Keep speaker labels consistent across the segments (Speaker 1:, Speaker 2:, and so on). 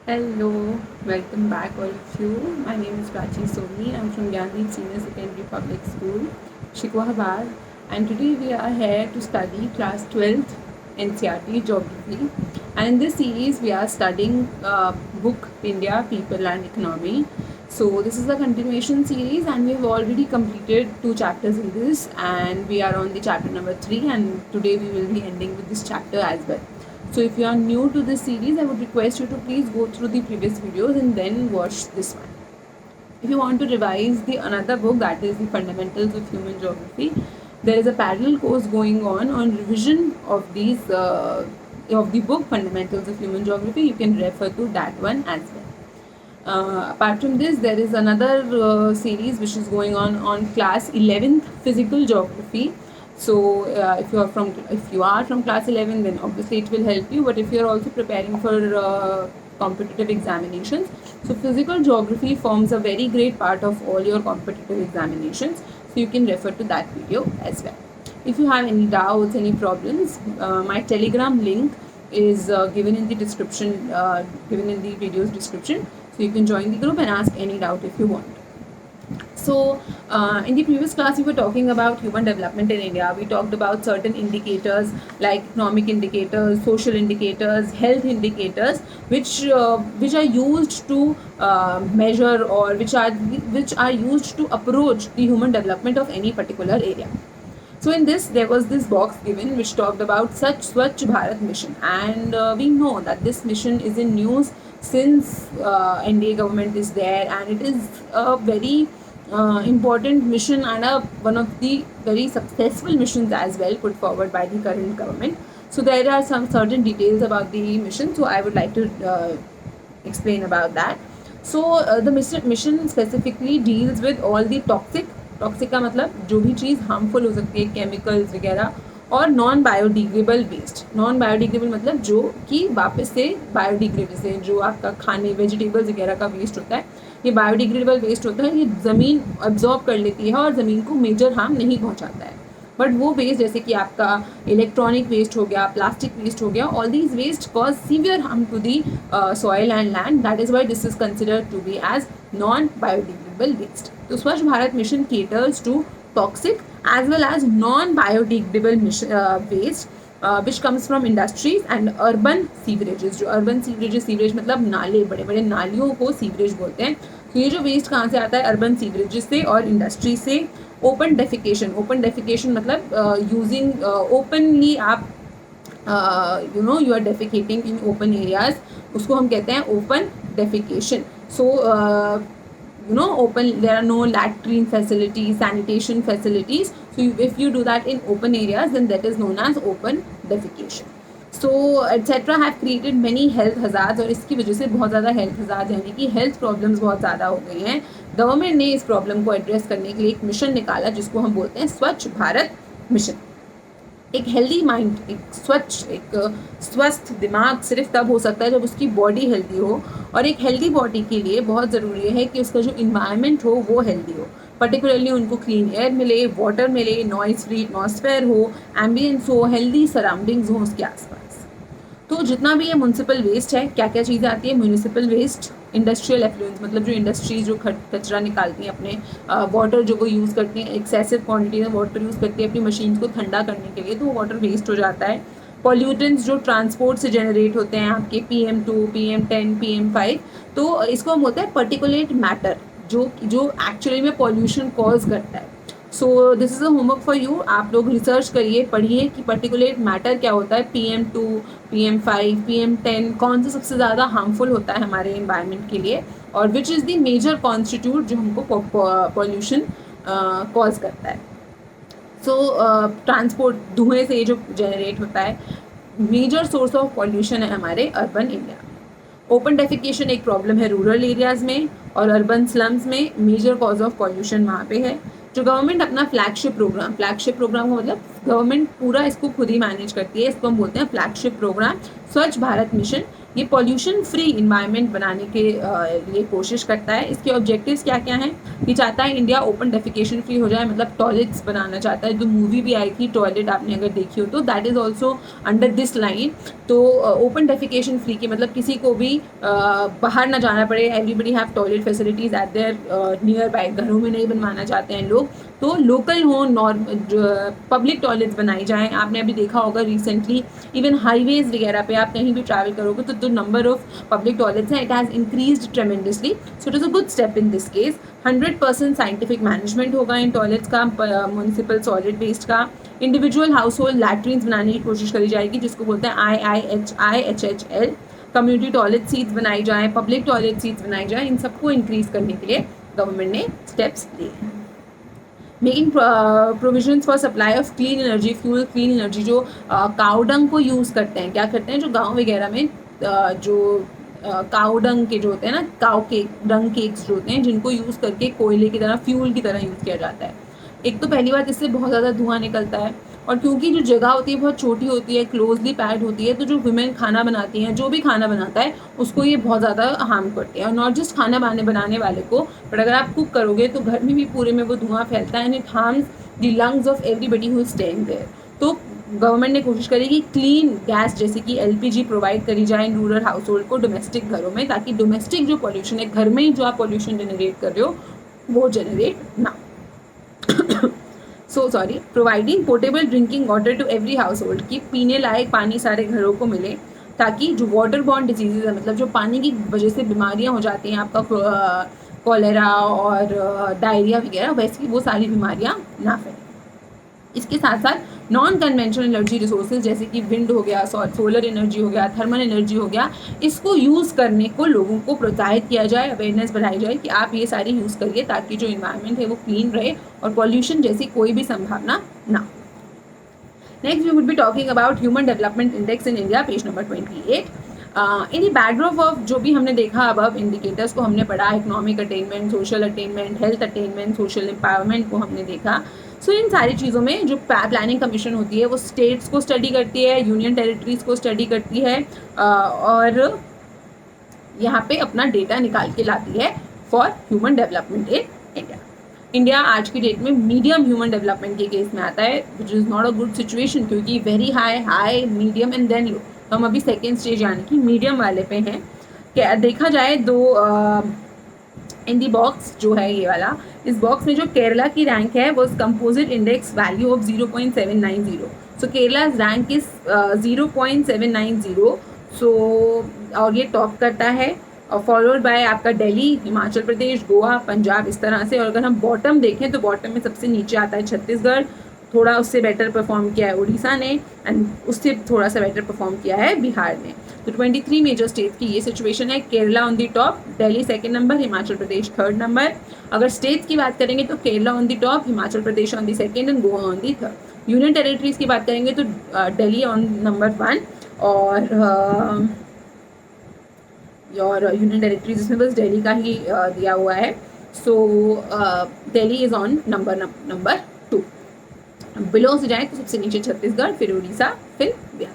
Speaker 1: Hello, welcome back all of you. My name is Prachi Soni. I'm from Gyandeep Senior Secondary Public School, Shikohabad, and today we are here to study class 12th NCERT Geography. And in this series, we are studying book India, People and Economy. So this is a continuation series, and we have already completed 2 chapters in this, and we are on the chapter number 3, and today we will be ending with this chapter as well. So if you are new to this series, I would request you to please go through the previous videos and then watch this one. If you want to revise the another book, that is the Fundamentals of Human Geography, there is a parallel course going on revision of these of the book Fundamentals of Human Geography. You can refer to that one as well. Apart from this, there is another series which is going on class 11th Physical Geography. So if you are from class 11, then obviously it will help you. But if you are also preparing for competitive examinations, so physical geography forms a very great part of all your competitive examinations. So you can refer to that video as well. If you have any doubts, any problems, my Telegram link is given in the description, given in the video's description. So you can join the group and ask any doubt if you want. So in the previous class, we were talking about human development in India. We talked about certain indicators like economic indicators, social indicators, health indicators, which are used to measure, or which are used to approach the human development of any particular area. So in this, there was this box given which talked about Swachh Bharat mission, and we know that this mission is in news since NDA government is there, and it is a very important mission and one of the very successful missions as well put forward by the current government. So there are some certain details about the mission, so I would like to explain about that. So the mission specifically deals with all the toxic का मतलब जो भी चीज़ harmful हो सकती है, chemicals वगैरह, और non biodegradable waste. Non biodegradable मतलब जो कि वापस से बायोडिग्रेड, जैसे जो आपका खाने वेजिटेबल्स वगैरह का वेस्ट होता है, ये बायोडिग्रेडेबल वेस्ट होता है. ये ज़मीन अब्जॉर्ब कर लेती है और ज़मीन को मेजर हार्म नहीं पहुंचाता है. बट वो वेस्ट जैसे कि आपका इलेक्ट्रॉनिक वेस्ट हो गया, प्लास्टिक वेस्ट हो गया, all these waste cause severe harm to the soil and land. That is why this is considered to be as non biodegradable waste. तो Swachh Bharat mission caters to toxic as well as non-biodegradable waste which comes from industries and urban sewerages. जो urban sewerage मतलब नाले, बड़े बड़े नालियों को sewerage बोलते हैं. तो ये जो वेस्ट कहाँ से आता है? अर्बन सीवरेजेस से और इंडस्ट्री से. ओपन डेफिकेशन मतलब यूजिंग ओपनली, आप you are defecating in open areas, उसको हम कहते हैं open defecation. So open, there are no latrine facilities, sanitation facilities. So if you do that in open areas, then that is known as open defecation. So etc have created many health hazards, और इसकी वजह से बहुत ज़्यादा health hazard यानी कि health problems बहुत ज़्यादा हो गई हैं. गवर्नमेंट ने इस प्रॉब्लम को एड्रेस करने के लिए एक मिशन निकाला जिसको हम बोलते हैं स्वच्छ भारत मिशन. एक हेल्दी माइंड, एक स्वस्थ दिमाग सिर्फ तब हो सकता है जब उसकी बॉडी हेल्दी हो, और एक हेल्दी बॉडी के लिए बहुत ज़रूरी है कि उसका जो इन्वायरमेंट हो वो हेल्दी हो. पर्टिकुलरली उनको क्लीन एयर मिले, वाटर मिले, नॉइस फ्री एटमॉस्फेयर हो, एम्बियंस हो, हेल्दी सराउंडिंग्स हो उसके आसपास. तो जितना भी ये म्यूनसिपल वेस्ट है, क्या क्या चीज़ें आती है? म्यूनसिपल वेस्ट, इंडस्ट्रियल एफ्लुएंस मतलब जो इंडस्ट्रीज जो कचरा निकालती हैं अपने, वाटर जो वो यूज़ करती हैं, एक्सेसिव क्वांटिटी में वाटर यूज़ करती है अपनी मशीन को ठंडा करने के लिए, तो वाटर वेस्ट हो जाता है. पॉल्यूटेंट्स जो ट्रांसपोर्ट से जनरेट होते हैं, आपके PM2, PM10, PM5, तो इसको हम बोलते हैं पर्टिकुलेट मैटर, जो एक्चुअली में पॉल्यूशन कॉज करता है. सो this is a homework for you. आप लोग रिसर्च करिए, पढ़िए कि पर्टिकुलेट मैटर क्या होता है, PM2, PM5, PM10 कौन सा सबसे ज़्यादा हार्मफुल होता है हमारे इन्वायरमेंट के लिए, और which is the major constitute जो हमको पॉल्यूशन कॉज करता है. सो ट्रांसपोर्ट, धुएँ से जो जनरेट होता है, मेजर सोर्स ऑफ पॉल्यूशन है हमारे अर्बन एरिया. ओपन डेफिकेशन एक प्रॉब्लम है रूरल एरियाज़ में, और अर्बन स्लम्स में मेजर कॉज ऑफ पॉल्यूशन वहाँ पे है. जो गवर्नमेंट अपना फ्लैगशिप प्रोग्राम का मतलब गवर्नमेंट पूरा इसको खुद ही मैनेज करती है, इसको हम बोलते हैं फ्लैगशिप प्रोग्राम स्वच्छ भारत मिशन, ये पॉल्यूशन फ्री इन्वायरमेंट बनाने के लिए कोशिश करता है। इसके ऑब्जेक्टिव्स क्या क्या हैं? ये चाहता है इंडिया ओपन डेफिकेशन फ्री हो जाए, मतलब टॉयलेट्स बनाना चाहता है। जो मूवी भी आई थी टॉयलेट, आपने अगर देखी हो तो that is also under this line. तो ओपन डेफिकेशन फ्री की मतलब किसी को भी बाहर ना जाना पड़े, everybody have toilet facilities eight there near by. घरों में नहीं बनवाना चाहते हैं लोग, तो लोकल हो, पब्लिक टॉयलेट्स बनाई जाएँ। आपने अभी देखा होगा रिसेंटली इवन हाईवेज वगैरह पे आप कहीं भी ट्रैवल करोगे तो नंबर ऑफ पब्लिक टॉयलेट्स हैं, it has increased tremendously, so it is a good step in this case. 100% scientific management होगा इन टॉयलेट्स का, म्यूनिसिपल सॉलिड वेस्ट का। इंडिविजुअल हाउस होल्ड लैट्रिन्स बनाने की कोशिश करी जाएगी, जिसको बोलते हैं IIHL। कम्युनिटी टॉयलेट सीट्स बनाई जाए, पब्लिक टॉयलेट सीट्स बनाई जाए। इन सबको इंक्रीज करने के लिए गवर्नमेंट ने स्टेप्स लिए हैं। Making provisions for supply of clean energy fuel. Clean energy जो काउडंग को यूज़ करते हैं, क्या करते हैं जो गांव वगैरह में जो काउडंग के जो होते हैं ना, काउ केक, डंग केक्स जो होते हैं, जिनको यूज़ करके कोयले की तरह, फ्यूल की तरह यूज़ किया जाता है। एक तो पहली बात, इससे बहुत ज़्यादा धुआं निकलता है, और क्योंकि जो जगह होती है बहुत छोटी होती है, क्लोजली पैक्ड होती है, तो जो वुमेन खाना बनाती हैं, जो भी खाना बनाता है उसको ये बहुत ज़्यादा हार्म करते हैं। और नॉट जस्ट खाना बनाने वाले को, बट अगर आप कुक करोगे तो घर में भी पूरे में वो धुआं फैलता है, and it harms the lungs of everybody who is staying there. तो गवर्नमेंट ने कोशिश करी कि क्लीन गैस जैसे कि LPG प्रोवाइड करी जाए इन रूरल हाउस होल्ड को, डोमेस्टिक घरों में, ताकि डोमेस्टिक जो पॉल्यूशन है, घर में ही जो आप पॉल्यूशन जनरेट कर रहे हो वो जनरेट ना। Providing portable drinking water to every household, की पीने लायक पानी सारे घरों को मिले, ताकि जो वाटर बॉर्न डिजीजेज है, मतलब जो पानी की वजह से बीमारियां हो जाती हैं, आपका कॉलेरा और डायरिया वगैरह, वैसी वो सारी बीमारियां ना फैलें। इसके साथ साथ नॉन कन्वेंशनल एनर्जी रिसोर्सेज जैसे कि विंड हो गया, सोलर एनर्जी हो गया, थर्मल एनर्जी हो गया, इसको यूज़ करने को लोगों को प्रोत्साहित किया जाए, अवेयरनेस बढ़ाई जाए कि आप ये सारी यूज़ करिए, ताकि जो इन्वायरमेंट है वो क्लीन रहे और पॉल्यूशन जैसी कोई भी संभावना ना। Next we would be talking about human development index in India, page number 28। In the backdrop of जो भी हमने देखा अब इंडिकेटर्स को हमने पढ़ा, economic attainment, social attainment, health attainment, social empowerment को हमने देखा। सो इन सारी चीज़ों में जो प्लानिंग कमीशन होती है वो स्टेट्स को स्टडी करती है, यूनियन टेरिटरीज को स्टडी करती है, और यहाँ पे अपना डेटा निकाल के लाती है for human development in India. India आज की डेट में मीडियम ह्यूमन डेवलपमेंट के केस में आता है, which is not a good situation, क्योंकि very high, medium and then low. तो हम अभी सेकेंड स्टेज यानी कि मीडियम वाले पे हैं। क्या देखा जाए इन दी बॉक्स जो है ये वाला, इस बॉक्स में जो केरला की रैंक है वो composite index value of 0.790। So Kerala rank is 0.790। सो और ये टॉप करता है, और फॉलोड बाय आपका दिल्ली, हिमाचल प्रदेश, गोवा, पंजाब, इस तरह से। और अगर हम बॉटम देखें तो बॉटम में सबसे नीचे आता है छत्तीसगढ़, थोड़ा उससे बेटर परफॉर्म किया है उड़ीसा ने, एंड उससे थोड़ा सा बेटर परफॉर्म किया है बिहार ने। तो 23 मेजर स्टेट की ये सिचुएशन है। Kerala on the top, Delhi second number, Himachal Pradesh third number. अगर स्टेट्स की बात करेंगे तो Kerala on the top, Himachal Pradesh on the second, and Goa on the third. Union territories की बात करेंगे तो दिल्ली ऑन नंबर 1, और यूनियन टेरिटरीज इसमें बस दिल्ली का ही दिया हुआ है। So Delhi is on number 2। Below से जाए तो सबसे नीचे छत्तीसगढ़, फिर उड़ीसा, फिर बिहार।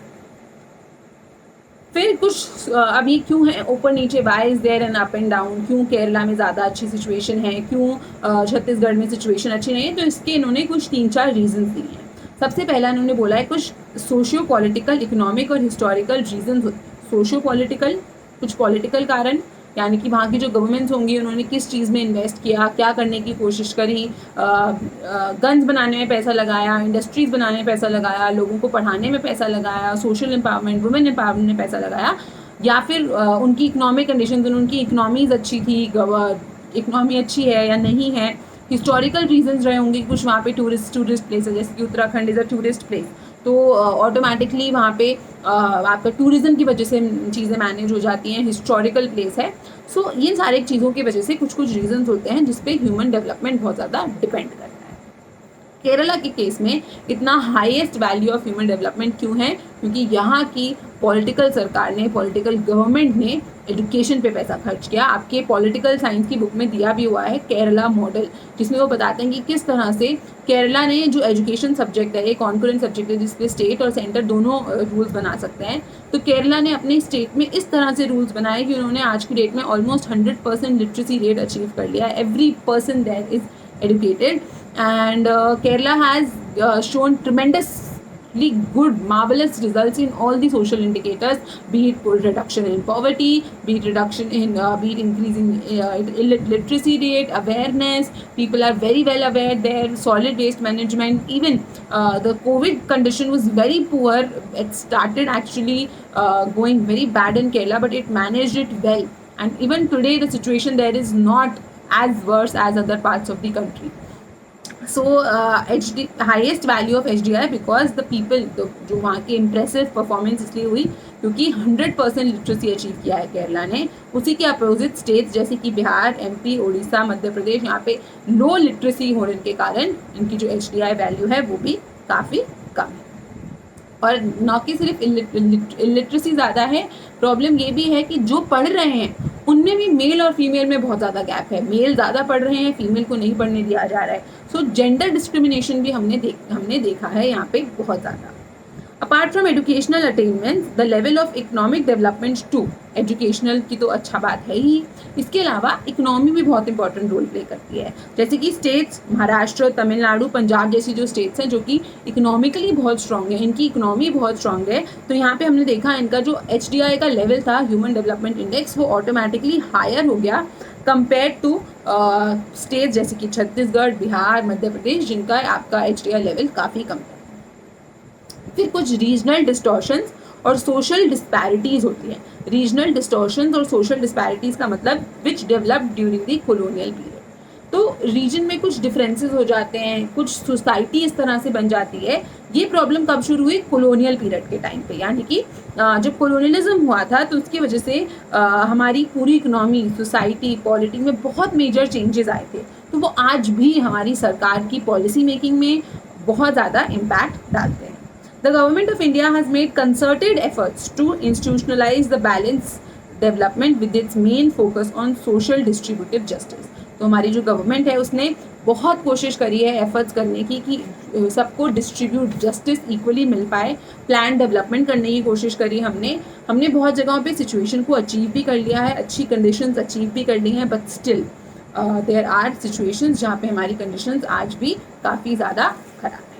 Speaker 1: फिर कुछ अब ये क्यों है ऊपर नीचे, why is there and up and down, क्यों केरला में ज़्यादा अच्छी सिचुएशन है, क्यों छत्तीसगढ़ में सिचुएशन अच्छी नहीं है, तो इसके इन्होंने कुछ 3-4 रीजंस दिए हैं। सबसे पहला इन्होंने बोला है कुछ सोशियो पॉलिटिकल, इकोनॉमिक और हिस्टोरिकल रीजंस। सोशियो पॉलिटिकल, कुछ पॉलिटिकल कारण, यानी कि वहाँ की जो गवर्नमेंट्स होंगी उन्होंने किस चीज़ में इन्वेस्ट किया, क्या करने की कोशिश करी, गन्स बनाने में पैसा लगाया, इंडस्ट्रीज़ बनाने में पैसा लगाया, लोगों को पढ़ाने में पैसा लगाया, सोशल एम्पावरमेंट, वुमेन एम्पावरमेंट में पैसा लगाया, या फिर उनकी इकोनॉमिक कंडीशन, उनकी इकोनॉमीज अच्छी थी, इकोनॉमी अच्छी है या नहीं है। हिस्टोरिकल रीजंस रहे होंगे, कुछ वहाँ पे टूरिस्ट प्लेस है, जैसे कि Uttarakhand is a tourist place, तो ऑटोमेटिकली वहाँ पे आपका टूरिज़्म की वजह से चीज़ें मैनेज हो जाती हैं, हिस्टोरिकल प्लेस है। सो ये सारी चीज़ों की वजह से कुछ रीजंस होते हैं जिस पे ह्यूमन डेवलपमेंट बहुत ज़्यादा डिपेंड करता है। केरला के केस में इतना highest value of human development क्यों है? क्योंकि यहाँ की पॉलिटिकल सरकार ने, पॉलिटिकल गवर्नमेंट ने एजुकेशन पे पैसा खर्च किया। आपके पॉलिटिकल साइंस की बुक में दिया भी हुआ है केरला मॉडल, जिसमें वो बताते हैं कि किस तरह से केरला ने जो एजुकेशन सब्जेक्ट है, एक कॉन्करेंट सब्जेक्ट है जिसपे स्टेट और सेंटर दोनों रूल्स बना सकते हैं। तो केरला ने अपने स्टेट में इस तरह से रूल्स बनाए कि उन्होंने आज की डेट में ऑलमोस्ट 100% लिटरेसी रेट अचीव कर लिया है। Every person there is educated, and Kerala has shown tremendously good, marvelous results in all the social indicators, be it reduction in poverty, be it reduction in be it increase in literacy rate, awareness. People are very well aware there. Solid waste management, even the COVID condition was very poor. It started actually going very bad in Kerala, but it managed it well, and even today the situation there is not as worse as other parts of the country. So highest value of HDI because the people, जो वहाँ की impressive performance इसलिए हुई क्योंकि 100% literacy achieve किया है केरला ने। उसी के अपोजिट स्टेट्स जैसे कि बिहार, MP, उड़ीसा, मध्य प्रदेश, यहाँ पे लो लिटरेसी होने के कारण इनकी जो HDI वैल्यू है वो भी काफ़ी कम है। और न कि सिर्फ इलिटरेसी ज़्यादा है, प्रॉब्लम ये भी है कि जो पढ़ रहे हैं उनमें भी मेल और फीमेल में बहुत ज़्यादा गैप है। मेल ज़्यादा पढ़ रहे हैं, फीमेल को नहीं पढ़ने दिया जा रहा है। सो जेंडर डिस्क्रिमिनेशन भी हमने देखा है यहाँ पे बहुत ज़्यादा। Apart from educational attainment, the level of economic development too, educational की तो अच्छा बात है ही, इसके अलावा इकोनॉमी भी बहुत इंपॉर्टेंट रोल प्ले करती है। जैसे कि स्टेट्स महाराष्ट्र, तमिलनाडु, पंजाब जैसी जो स्टेट्स हैं जो कि इकोनॉमिकली बहुत स्ट्रांग है, इनकी इकोनॉमी बहुत स्ट्रांग है, तो यहाँ पे हमने देखा इनका जो HDI का लेवल था, ह्यूमन डेवलपमेंट इंडेक्स, वो ऑटोमेटिकली हायर हो गया कंपेयर टू स्टेट्स जैसे कि छत्तीसगढ़, बिहार, मध्य प्रदेश, जिनका आपका HDI लेवल काफ़ी कम है। फिर कुछ रीजनल डिस्टॉर्शंस और सोशल डिस्पैरिटीज़ होती हैं। रीजनल डिस्टॉर्शंस और सोशल डिस्पैरिटीज़ का मतलब which developed during the colonial period. तो रीजन में कुछ डिफरेंसेस हो जाते हैं, कुछ सोसाइटी इस तरह से बन जाती है। ये प्रॉब्लम कब शुरू हुई? कॉलोनियल पीरियड के टाइम पे, यानी कि जब कॉलोनियलिज्म हुआ था तो उसकी वजह से हमारी पूरी इकोनॉमी, सोसाइटी, पॉलिटी में बहुत मेजर चेंजेस आए थे। तो वो आज भी हमारी सरकार की पॉलिसी मेकिंग में बहुत ज़्यादा इम्पैक्ट डालते हैं। The government of India has made concerted efforts to institutionalize the balanced development with its main focus on social distributive justice. तो हमारी जो गवर्नमेंट है उसने बहुत कोशिश करी है एफर्ट्स करने की कि सबको डिस्ट्रीब्यूट जस्टिस इक्वली मिल पाए। प्लान डेवलपमेंट करने की कोशिश करी हमने बहुत जगहों पे सिचुएशन को अचीव भी कर लिया है, अच्छी कंडीशंस अचीव भी कर ली हैं, but still there are situations जहाँ पे हमारी कंडीशंस आज भी काफ़ी ज़्यादा खराब है।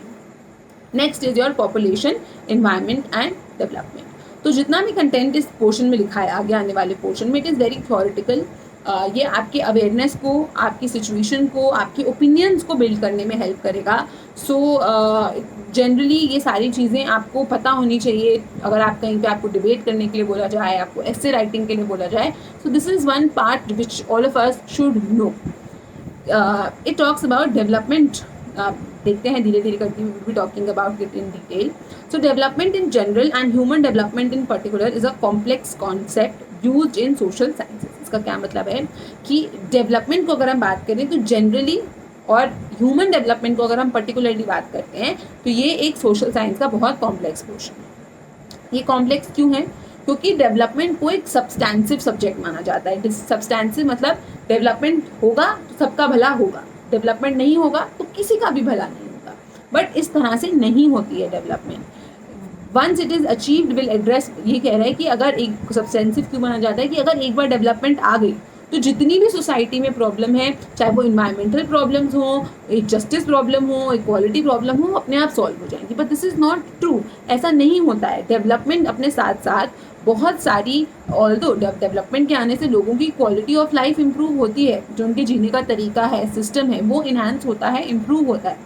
Speaker 1: Next is your population, environment and development. तो जितना भी कंटेंट इस पोर्शन में लिखा है, आगे आने वाले पोर्शन में, इट इज़ वेरी थ्योरेटिकल। ये आपके अवेयरनेस को, आपकी सिचुएशन को, आपके ओपिनियंस को बिल्ड करने में हेल्प करेगा। सो जनरली ये सारी चीज़ें आपको पता होनी चाहिए। अगर आप कहीं पे आपको डिबेट करने के लिए बोला जाए, आपको एसे राइटिंग के लिए बोला जाए, so this is one part which all of us should know. It talks about development. देखते हैं धीरे धीरे करके, we will be talking about it in detail. So development in general and human development in particular is a complex concept used in social sciences. इसका क्या मतलब है कि डेवलपमेंट को अगर हम बात करें तो जनरली, और ह्यूमन डेवलपमेंट को अगर हम पर्टिकुलरली बात करते हैं तो ये एक सोशल साइंस का बहुत कॉम्प्लेक्स पोर्शन है। ये कॉम्प्लेक्स क्यों है? क्योंकि डेवलपमेंट को एक सब्सटैंसिव सब्जेक्ट माना जाता है। सब्सटैंसिव मतलब डेवलपमेंट होगा तो सबका भला होगा, डेवलपमेंट नहीं होगा तो किसी का भी भला नहीं होगा। बट इस तरह से नहीं होती है development. Once it is achieved will address, ये कह रहा है कि अगर एक सब्सटेंसिव क्यों माना जाता है कि अगर एक बार डेवलपमेंट आ गई तो जितनी भी सोसाइटी में प्रॉब्लम है, चाहे वो इन्वायरमेंटल प्रॉब्लम्स हो, एक जस्टिस प्रॉब्लम हो, इक्वालिटी प्रॉब्लम हो, अपने आप सॉल्व हो जाएंगी। But this is not true. ऐसा नहीं होता है। डेवलपमेंट अपने साथ साथ बहुत सारी, ऑल्दो डेवलपमेंट के आने से लोगों की क्वालिटी ऑफ लाइफ इंप्रूव होती है, जो उनके जीने का तरीका है, सिस्टम है, वो इन्हांस होता है, इम्प्रूव होता है।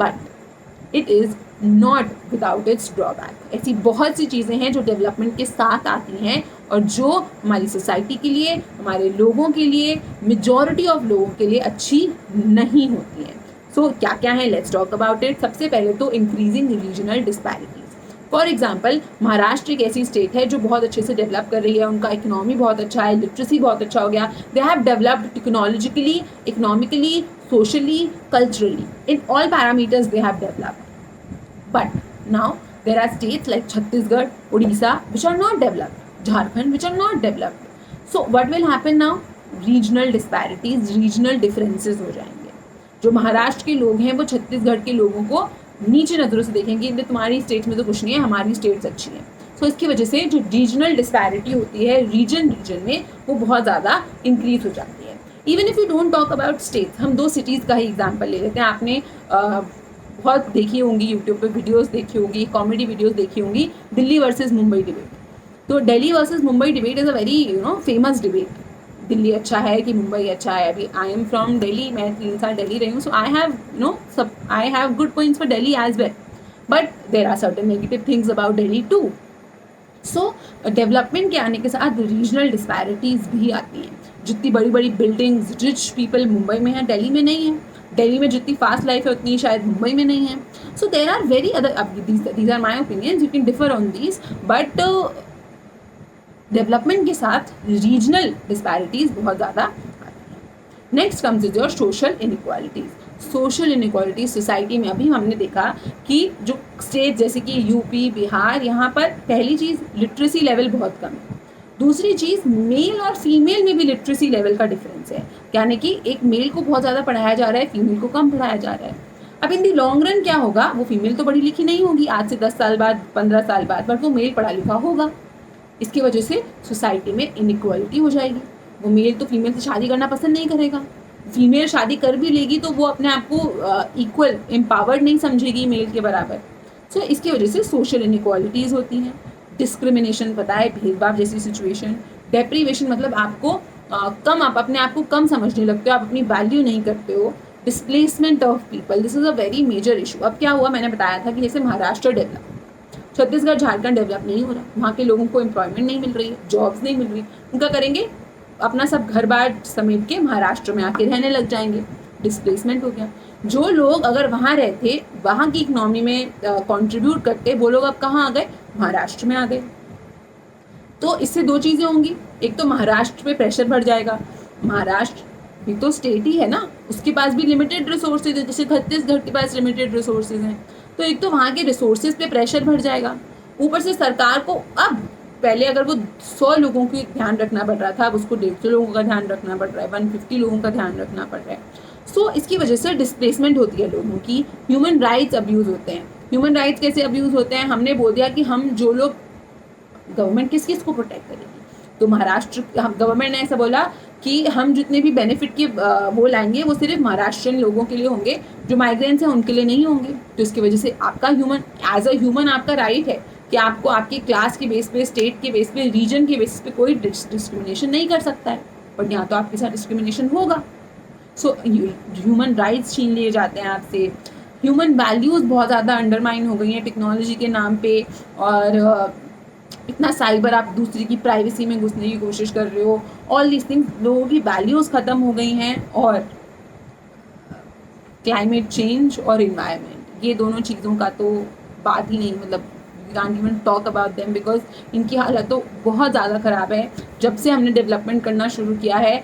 Speaker 1: But it is not without its drawback. ऐसी बहुत सी चीज़ें हैं जो डेवलपमेंट के साथ आती हैं और जो हमारी सोसाइटी के लिए, हमारे लोगों के लिए, मेजॉरिटी ऑफ लोगों के लिए अच्छी नहीं होती हैं। सो क्या क्या है, लेट्स टॉक अबाउट इट। सबसे पहले तो increasing regional disparities. For example, Maharashtra एक ऐसी स्टेट है जो बहुत अच्छे से डेवलप कर रही है, उनका इकोनॉमी बहुत अच्छा है, लिटरेसी बहुत अच्छा हो गया, they have developed technologically, economically, socially, culturally. In all parameters, they have developed. But now there are states like Chhattisgarh, Odisha, which are not developed, Jharkhand, which are not developed. So what will happen now? Regional disparities, regional differences हो जाएंगे. जो महाराष्ट्र के लोग हैं वो छत्तीसगढ़ के लोगों को नीचे नज़रों से देखेंगे, कि तुम्हारी स्टेट में तो कुछ नहीं है, हमारी स्टेट्स अच्छी हैं. सो इसकी वजह से जो रीजनल डिस्पैरिटी होती है रीजन में, वो बहुत ज़्यादा इंक्रीज हो जाती है. Even if you don't talk about states, हम 2 सिटीज़ का ही एग्जाम्पल ले लेते हैं. आपने बहुत देखी होंगी यूट्यूब पे वीडियोस देखी होंगी, कॉमेडी वीडियोस देखी होंगी, दिल्ली वर्सेस मुंबई डिबेट. तो Delhi versus Mumbai debate is a very famous debate. Delhi अच्छा है कि मुंबई अच्छा है. अभी आई एम फ्रॉम दिल्ली, मैं 3 साल दिल्ली रही हूँ, so I have good points for Delhi as well, but there are certain negative things about Delhi too. So development के आने के साथ रीजनल डिस्पैरिटीज़ भी आती हैं. जितनी बड़ी बड़ी बिल्डिंग्स, रिच पीपल मुंबई में है, दिल्ली में नहीं है. दिल्ली में जितनी फास्ट लाइफ है उतनी शायद मुंबई में नहीं है. So there are very other, these are my opinions, you can differ on these, but development के साथ रीजनल डिस्पैरिटीज़ बहुत ज़्यादा आती हैं. Next comes is your social inequalities. Social inequalities society में अभी हमने देखा कि जो स्टेट जैसे कि यूपी, बिहार, यहाँ पर पहली चीज़ लिटरेसी लेवल बहुत कम है. दूसरी चीज़ मेल और फीमेल में भी लिटरेसी लेवल का डिफरेंस है, यानी कि एक मेल को बहुत ज़्यादा पढ़ाया जा रहा है, फीमेल को कम पढ़ाया जा रहा है. अब इन दी लॉन्ग रन क्या होगा, वो फीमेल तो पढ़ी लिखी नहीं होगी आज से 10 साल बाद, 15 साल बाद, बट वो मेल पढ़ा लिखा होगा. इसकी वजह से सोसाइटी में इनइक्वालिटी हो जाएगी. वो मेल तो फीमेल से शादी करना पसंद नहीं करेगा. फीमेल शादी कर भी लेगी तो वो अपने आप को इक्वल एम्पावर्ड नहीं समझेगी मेल के बराबर. सो इसकी वजह से सोशल इनइक्वालिटीज़ होती हैं. डिस्क्रिमिनेशन पता है, भेदभाव जैसी सिचुएशन. डेप्रीवेशन मतलब आपको कम, आप अपने आप को कम समझने लगते हो, आप अपनी वैल्यू नहीं करते हो. Displacement of people, this is a very major issue. अब क्या हुआ, मैंने बताया था कि जैसे महाराष्ट्र डेवलप, छत्तीसगढ़, झारखंड डेवलप नहीं हो रहा. वहाँ के लोगों को एम्प्लॉयमेंट नहीं मिल रही है, जॉब्स नहीं मिल रही. उनका करेंगे, अपना सब घर बार समेट के महाराष्ट्र में आके रहने लग जाएंगे. डिस्प्लेसमेंट हो गया. जो लोग अगर वहाँ रहते, वहाँ की इकोनॉमी में कंट्रीब्यूट करते, वो लोग अब कहाँ आ गए, महाराष्ट्र में आ गए. तो इससे 2 चीज़ें होंगी. एक तो महाराष्ट्र पे प्रेशर बढ़ जाएगा. महाराष्ट्र भी तो स्टेट ही है ना, उसके पास भी लिमिटेड रिसोर्सेज है, जैसे छत्तीसगढ़ के पास लिमिटेड रिसोर्सेज हैं. तो एक तो वहाँ के रिसोर्सेज पे प्रेशर बढ़ जाएगा. ऊपर से सरकार को, अब पहले अगर वो 100 लोगों की ध्यान रखना पड़ रहा था, अब उसको 150 लोगों का ध्यान रखना पड़ रहा है, 150 लोगों का ध्यान रखना पड़ रहा है. सो इसकी वजह से डिस्प्लेसमेंट होती है लोगों की. ह्यूमन राइट्स अब्यूज़ होते हैं. ह्यूमन राइट्स कैसे अब्यूज़ होते हैं, हमने बोल दिया कि हम जो लोग, गवर्नमेंट किस किस को प्रोटेक्ट करेगी. तो महाराष्ट्र गवर्नमेंट ने ऐसा बोला कि हम जितने भी बेनिफिट के वो लाएंगे वो सिर्फ महाराष्ट्रियन लोगों के लिए होंगे, जो माइग्रेंट्स हैं उनके लिए नहीं होंगे. तो इसकी वजह से आपका ह्यूमन, एज अ ह्यूमन आपका राइट है कि आपको आपकी क्लास के बेस पे, स्टेट के बेस पे, रीजन के बेसिस पे कोई डिस्क्रिमिनेशन नहीं कर सकता है. बट यहाँ तो आपके साथ डिस्क्रिमिनेशन होगा. सो ह्यूमन राइट्स छीन लिए जाते हैं आपसे. ह्यूमन वैल्यूज़ बहुत ज़्यादा अंडरमाइन हो गई हैं टेक्नोलॉजी के नाम पे. और इतना साइबर, आप दूसरी की प्राइवेसी में घुसने की कोशिश कर रहे हो. ऑल दीज थिंग्स, लोगों की वैल्यूज़ ख़त्म हो गई हैं. और क्लाइमेट चेंज और इन्वायरमेंट, ये दोनों चीज़ों का तो बात ही नहीं, मतलब can't even talk about them because इनकी हालत तो बहुत ज़्यादा ख़राब है. जब से हमने डेवलपमेंट करना शुरू किया है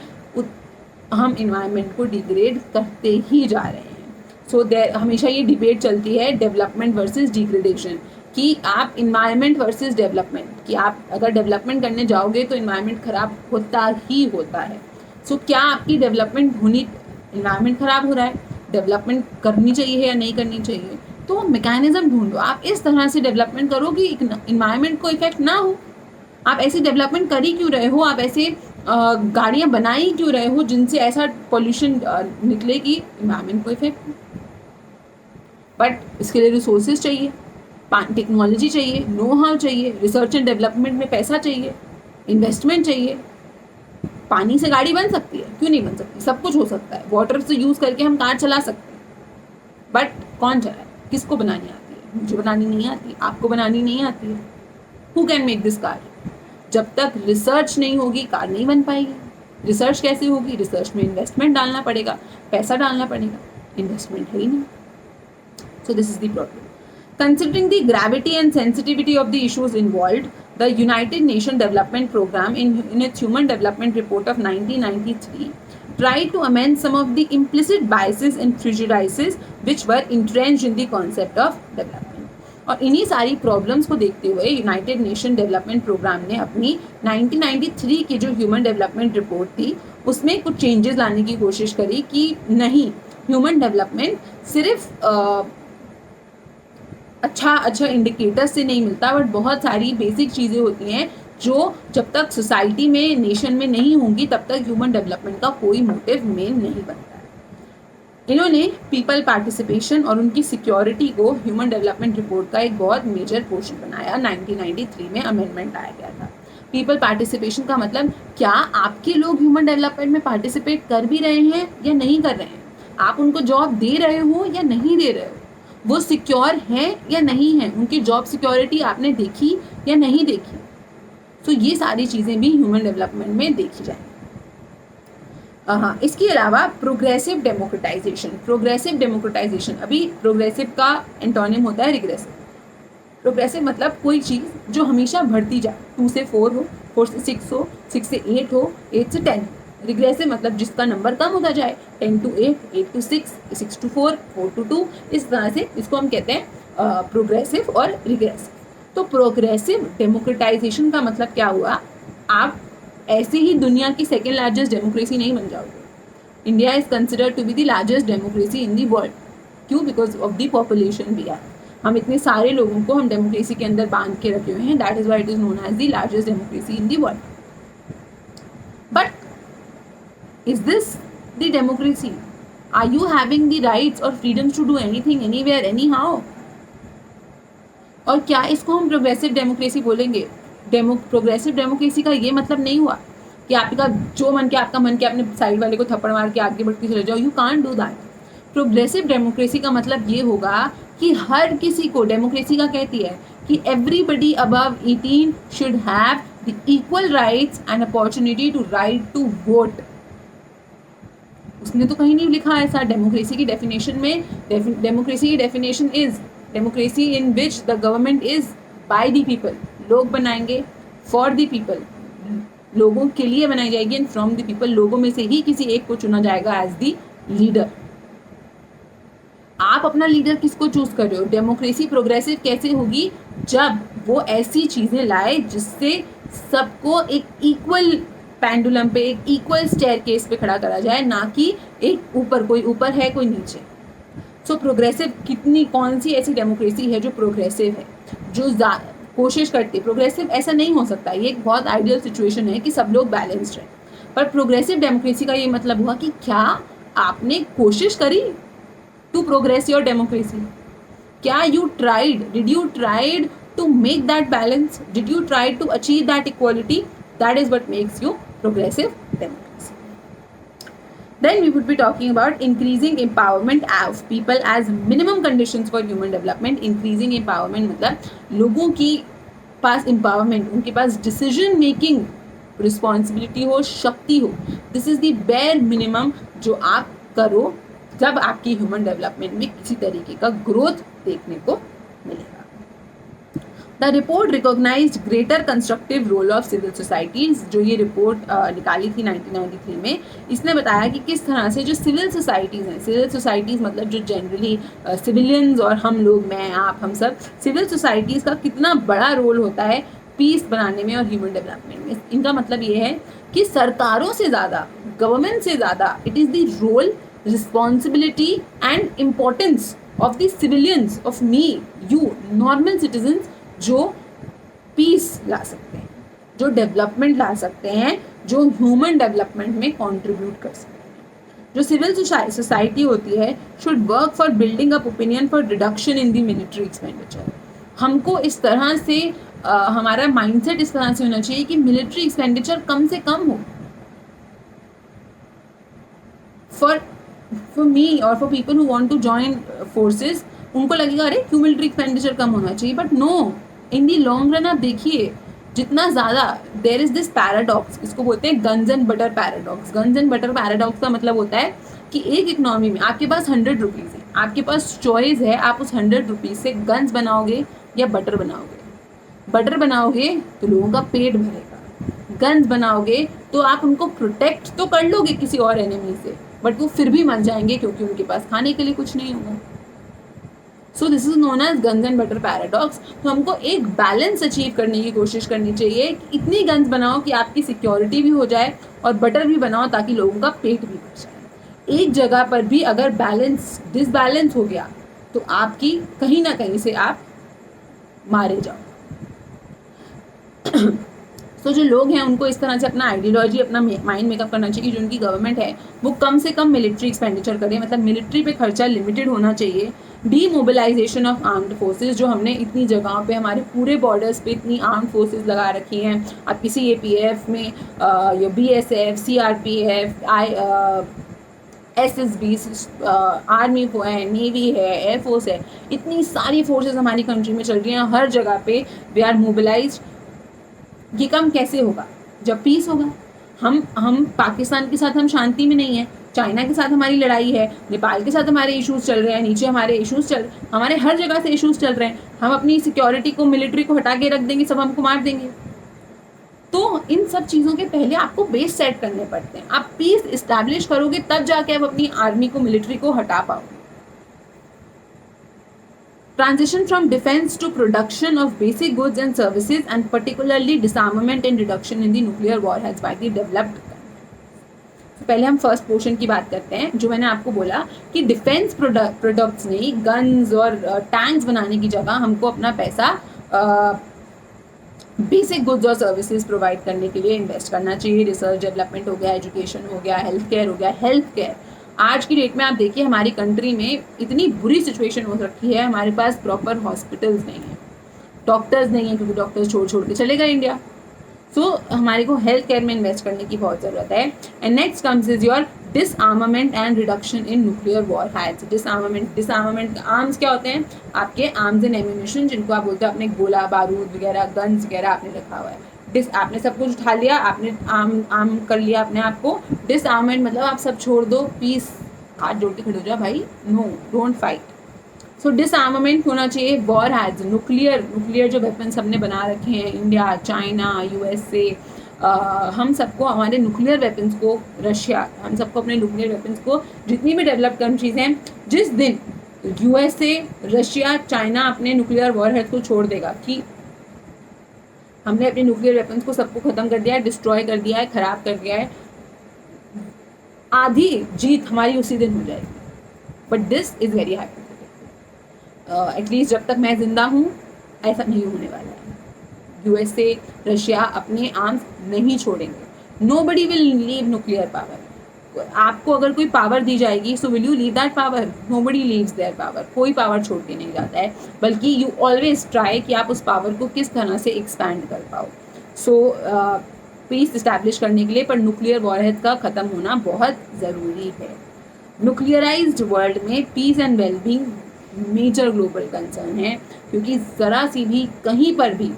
Speaker 1: हम इन्वायरमेंट को डिग्रेड करते ही जा रहे हैं. सो हमेशा ये डिबेट चलती है डेवलपमेंट वर्सेस डिग्रेडेशन, कि आप इन्वायरमेंट वर्सेस डेवलपमेंट, कि आप अगर डेवलपमेंट करने जाओगे तो इन्वायरमेंट ख़राब होता ही होता है. सो क्या आपकी डेवलपमेंट होनी, इन्वायरमेंट ख़राब हो रहा है, डेवलपमेंट करनी चाहिए या नहीं करनी चाहिए. तो मैकेनिज्म ढूंढो. आप इस तरह से डेवलपमेंट करो कि इन्वायरमेंट को इफेक्ट ना हो. आप ऐसी डेवलपमेंट कर ही क्यों रहे हो, आप ऐसे गाड़ियाँ बना ही क्यों रहे हो जिनसे ऐसा पॉल्यूशन निकले कि इन्वायरमेंट को इफेक्ट हो. बट इसके लिए रिसोर्सेज चाहिए, टेक्नोलॉजी चाहिए, नो हाउ चाहिए, रिसर्च एंड डेवलपमेंट में पैसा चाहिए, इन्वेस्टमेंट चाहिए. पानी से गाड़ी बन सकती है, क्यों नहीं बन सकती, सब कुछ हो सकता है. वाटर से यूज़ करके हम कार चला सकते हैं. बट कौन चलाए, किसको बनानी आती है, मुझे बनानी नहीं आती, आपको बनानी नहीं आती है. Who can make this car. जब तक रिसर्च नहीं होगी कार नहीं बन पाएगी. रिसर्च कैसे होगी, रिसर्च में इन्वेस्टमेंट डालना पड़ेगा, पैसा डालना पड़ेगा. इन्वेस्टमेंट है ही नहीं. सो this is the problem. Considering the gravity and sensitivity of the issues involved, the United Nations Development Program in its Human Development Report of 1993 try to amend some of the implicit biases and prejudices which were entrenched in the concept of development. और इन्हीं सारी problems को देखते हुए United nation development programme ने अपनी 1993 की जो ह्यूमन डेवलपमेंट रिपोर्ट थी उसमें कुछ चेंजेस लाने की कोशिश करी कि नहीं, ह्यूमन डेवलपमेंट सिर्फ अच्छा इंडिकेटर से नहीं मिलता, बट बहुत सारी बेसिक चीज़ें होती हैं जो जब तक सोसाइटी में, नेशन में नहीं होंगी तब तक ह्यूमन डेवलपमेंट का कोई मोटिव मेन नहीं बनता है। इन्होंने पीपल पार्टिसिपेशन और उनकी सिक्योरिटी को ह्यूमन डेवलपमेंट रिपोर्ट का एक बहुत मेजर पोर्शन बनाया। 1993 में अमेंडमेंट आया गया था। पीपल पार्टिसिपेशन का मतलब क्या आपके लोग ह्यूमन डेवलपमेंट में पार्टिसिपेट कर भी रहे हैं या नहीं कर रहे हैं, आप उनको जॉब दे रहे हो या नहीं दे रहे हो, वो सिक्योर हैं या नहीं हैं, उनकी जॉब सिक्योरिटी आपने देखी या नहीं देखी। तो ये सारी चीज़ें भी ह्यूमन डेवलपमेंट में देखी जाए। हाँ, इसके अलावा प्रोग्रेसिव डेमोक्रेटाइजेशन, अभी प्रोग्रेसिव का एंटोनिम होता है रिग्रेसिव। प्रोग्रेसिव मतलब कोई चीज़ जो हमेशा बढ़ती जाए, 2 से 4 हो, 4 से 6 हो, 6 से 8 हो, 8 से 10। रिग्रेसिव मतलब जिसका नंबर कम होता जाए, 10 to 8, 8 to 6, 6 to 4, 4 to 2, इस तरह से इसको हम कहते हैं प्रोग्रेसिव और रिग्रेसिव। तो प्रोग्रेसिव डेमोक्रेटाइजेशन का मतलब क्या हुआ, आप ऐसे ही दुनिया की सेकेंड लार्जेस्ट डेमोक्रेसी नहीं बन जाओगे। India is considered to be the largest democracy in the world. क्यों? Because of the population we are. हम इतने सारे लोगों को हम डेमोक्रेसी के अंदर बांध के रखे हुए हैं। That is why it is known as the largest democracy in the world. But is this the democracy? Are you having the rights or freedoms to do anything, anywhere, anyhow? और क्या इसको हम प्रोग्रेसिव डेमोक्रेसी बोलेंगे? Progressive democracy का ये मतलब नहीं हुआ कि आपका जो मन के आपका मन के अपने साइड वाले को थप्पड़ मार के आगे बढ़ के चले जाओ। You can't do that. Progressive democracy का मतलब ये होगा कि हर किसी को, डेमोक्रेसी का कहती है कि everybody above 18 should have the equal rights and opportunity to right to vote. उसने तो कहीं नहीं लिखा ऐसा। डेमोक्रेसी की डेफिनेशन में, डेमोक्रेसी की definition is democracy in which the government is by the people. लोग बनाएंगे, फॉर द पीपल, लोगों के लिए बनाई जाएगी, एंड फ्रॉम द पीपल, लोगों में से ही किसी एक को चुना जाएगा एज द लीडर। आप अपना लीडर किसको चूज कर रहे हो? डेमोक्रेसी प्रोग्रेसिव कैसे होगी? जब वो ऐसी चीजें लाए जिससे सबको एक इक्वल पेंडुलम पे, एक इक्वल स्टेयर केस पे खड़ा करा जाए, ना कि एक ऊपर, कोई ऊपर है कोई नीचे। सो प्रोग्रेसिव कौन सी ऐसी डेमोक्रेसी है जो प्रोग्रेसिव है, जो कोशिश करती है? प्रोग्रेसिव ऐसा नहीं हो सकता। ये एक बहुत आइडियल सिचुएशन है कि सब लोग बैलेंस्ड हैं। पर प्रोग्रेसिव डेमोक्रेसी का ये मतलब हुआ कि क्या आपने कोशिश करी टू प्रोग्रेस योर डेमोक्रेसी? क्या you tried, did you tried to make that balance? Did you try to achieve that equality? That is what makes you progressive democracy. Then we would be talking about increasing empowerment of people as minimum conditions for human development. Increasing empowerment मतलब लोगों की पास empowerment, उनके पास decision making responsibility हो, शक्ति हो। This is the bare minimum जो आप करो जब आपकी ह्यूमन डेवलपमेंट में किसी तरीके का ग्रोथ देखने को मिलेगा। The report recognized greater constructive role of civil societies. जो ये रिपोर्ट निकाली थी 1993 में, इसने बताया कि किस तरह से जो सिविल सोसाइटीज़ हैं, सिविल सोसाइटीज़ मतलब जो जनरली सिविलियंस और हम लोग, मैं, आप, हम सब, सिविल सोसाइटीज़ का कितना बड़ा रोल होता है पीस बनाने में और ह्यूमन डेवलपमेंट में। इनका मतलब ये है कि सरकारों से ज़्यादा, गवर्नमेंट से ज़्यादा, it is the role, responsibility and importance of the civilians, of me, you, normal citizens, जो पीस ला सकते हैं, जो डेवलपमेंट ला सकते हैं, जो ह्यूमन डेवलपमेंट में कंट्रीब्यूट कर सकते हैं। जो सिविल सोसाइटी होती है should work for building up opinion for reduction in the military expenditure. हमको इस तरह से हमारा माइंडसेट इस तरह से होना चाहिए कि मिलिट्री एक्सपेंडिचर कम से कम हो। फॉर मी और for people who want to join forces, उनको लगेगा अरे क्यों मिलिट्री एक्सपेंडिचर कम होना चाहिए, but no, in the long run आप देखिए जितना ज़्यादा, देयर इज दिस पैराडॉक्स, इसको बोलते हैं guns and butter paradox. Guns and butter paradox का मतलब होता है कि एक इकनॉमी में आपके पास 100 रुपीज़ है, आपके पास चॉइस है, आप उस 100 रुपीज़ से गन्स बनाओगे या बटर बनाओगे। बटर बनाओगे तो लोगों का पेट भरेगा, गन्स बनाओगे तो आप उनको प्रोटेक्ट तो कर लोगे किसी और एनिमी से, बट वो फिर भी मर जाएंगे क्योंकि उनके पास खाने के लिए कुछ नहीं होगा। So this is known as guns and butter paradox. तो हमको एक बैलेंस अचीव करने की कोशिश करनी चाहिए कि इतनी गन्स बनाओ कि आपकी सिक्योरिटी भी हो जाए और बटर भी बनाओ ताकि लोगों का पेट भी भर जाए। एक जगह पर भी अगर बैलेंस डिसबैलेंस हो गया तो आपकी कहीं ना कहीं से आप मारे जाओ। तो जो लोग हैं उनको इस तरह से अपना आइडियोलॉजी, अपना माइंड मेकअप करना चाहिए कि जो उनकी गवर्नमेंट है वो कम से कम मिलिट्री एक्सपेंडिचर करे, मतलब मिलिट्री पे खर्चा लिमिटेड होना चाहिए। डीमोबिलाइजेशन ऑफ आर्म्ड फोर्सेस, जो हमने इतनी जगहों पे हमारे पूरे बॉर्डर्स पे इतनी आर्म्ड फोर्सेस लगा रखी हैं, आप किसी APF में या BSF, CRPF, SSB, आर्मी है, नेवी है, एयरफोर्स है, इतनी सारी फोर्सेस हमारी कंट्री में चल रही हैं, हर जगह पे वी आर मोबिलाइज्ड। ये कम कैसे होगा? जब पीस होगा। हम पाकिस्तान के साथ हम शांति में नहीं है, चाइना के साथ हमारी लड़ाई है, नेपाल के साथ हमारे इश्यूज चल रहे हैं, नीचे हमारे इश्यूज हमारे हर जगह से इश्यूज चल रहे हैं। हम अपनी सिक्योरिटी को, मिलिट्री को हटा के रख देंगे, सब हमको मार देंगे। तो इन सब चीज़ों के पहले आपको बेस सेट करने पड़ते हैं। आप पीस इस्टेब्लिश करोगे तब जाके आप अपनी आर्मी को, मिलिट्री को हटा पाओगे। Transition from defense to production of basic goods and services, and particularly disarmament and reduction in the nuclear warheads by the developed countries. पहले हम फर्स्ट पोर्शन की बात करते हैं, जो मैंने आपको बोला कि डिफेंस प्रोडक्ट्स नहीं, गन्स और टैंक्स बनाने की जगह हमको अपना पैसा बेसिक गुड्स और सर्विसेज प्रोवाइड करने के लिए इन्वेस्ट करना चाहिए। रिसर्च डेवलपमेंट हो गया, एजुकेशन हो गया, हेल्थ केयर हो गया। हेल्थ केयर आज की डेट में आप देखिए हमारी कंट्री में इतनी बुरी सिचुएशन हो रखी है, हमारे पास प्रॉपर हॉस्पिटल्स नहीं है, डॉक्टर्स नहीं है, क्योंकि डॉक्टर्स छोड़ के चले गए इंडिया। सो हमारे को हेल्थ केयर में इन्वेस्ट करने की बहुत ज़रूरत है। And next comes is your डिसआर्मामेंट and reduction in nuclear warheads. डिसआर्मामेंट arms क्या होते हैं? आपके आर्म्स एंड एम्यूनिशन, जिनको आप बोलते हो अपने गोला बारूद वगैरह, गन्स वगैरह आपने रखा हुआ है। आपने सब कुछ उठा लिया, आपने आर्म कर लिया अपने आप को। डिसआर्मेंट मतलब आप सब छोड़ दो, पीस, हाथ जोड़ के खड़े हो जाओ भाई, no don't fight. So disarmament होना चाहिए। वॉर हैज न्यूक्लियर जो वेपन्स हमने बना रखे हैं, इंडिया, चाइना, USA, हम सबको हमारे न्यूक्लियर वेपन्स को, रशिया, हम सबको अपने न्यूक्लियर वेपन्स को, जितनी भी डेवलप्ड कंट्रीज़ हैं, जिस दिन USA, रशिया, चाइना अपने न्यूक्लियर वॉरहेड्स को छोड़ देगा कि हमने अपने न्यूक्लियर वेपन्स को सबको ख़त्म कर दिया है, डिस्ट्रॉय कर दिया है, ख़राब कर दिया है, आधी जीत हमारी उसी दिन हो जाएगी। But this is very hypothetical. At least जब तक मैं ज़िंदा हूँ ऐसा नहीं होने वाला है। USA, रशिया अपने आर्म्स नहीं छोड़ेंगे। Nobody will leave nuclear power. आपको अगर कोई पावर दी जाएगी, so will you leave that power? Nobody leaves their power. कोई पावर छोड़ के नहीं जाता है, बल्कि यू ऑलवेज ट्राई कि आप उस पावर को किस तरह से एक्सपैंड कर पाओ। सो पीस इस्टेब्लिश करने के लिए पर न्यूक्लियर वॉरहेड का ख़त्म होना बहुत ज़रूरी है। न्यूक्लियराइज्ड वर्ल्ड में peace and wellbeing major global concern है, क्योंकि ज़रा सी भी कहीं पर भी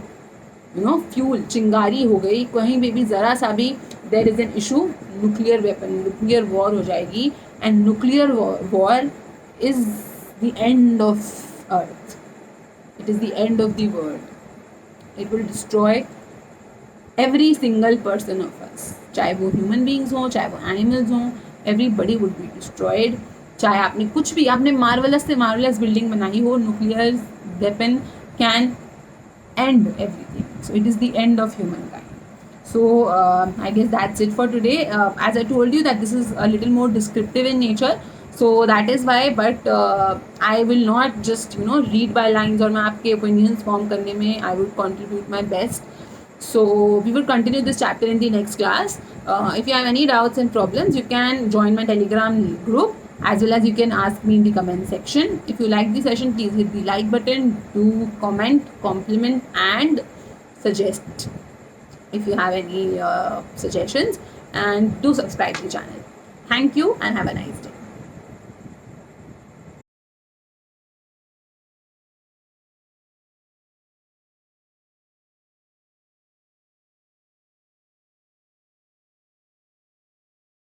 Speaker 1: फ्यूल, चिंगारी हो गई, कहीं पे भी ज़रा सा भी there is an issue, nuclear weapon, nuclear war हो जाएगी। And nuclear war is the end of earth, it is the end of the world. It will destroy every single person of us, चाहे वो human beings हों, चाहे वो animals हों, everybody would be destroyed. चाहे आपने कुछ भी, आपने मार्वलस से मार्वलस बिल्डिंग बनाई हो, nuclear weapon can end everything. So it is the end of humankind. So I guess that's it for today. As I told you that this is a little more descriptive in nature, so that is why, but I will not just read by lines, और मैं आपके opinions form करने में I would contribute my best. So we will continue this chapter in the next class. If you have any doubts and problems, you can join my Telegram group, as well as you can ask me in the comment section. If you like the session, please hit the like button, do comment, compliment and suggest if you have any suggestions, and do subscribe to the channel. Thank you and have a nice day.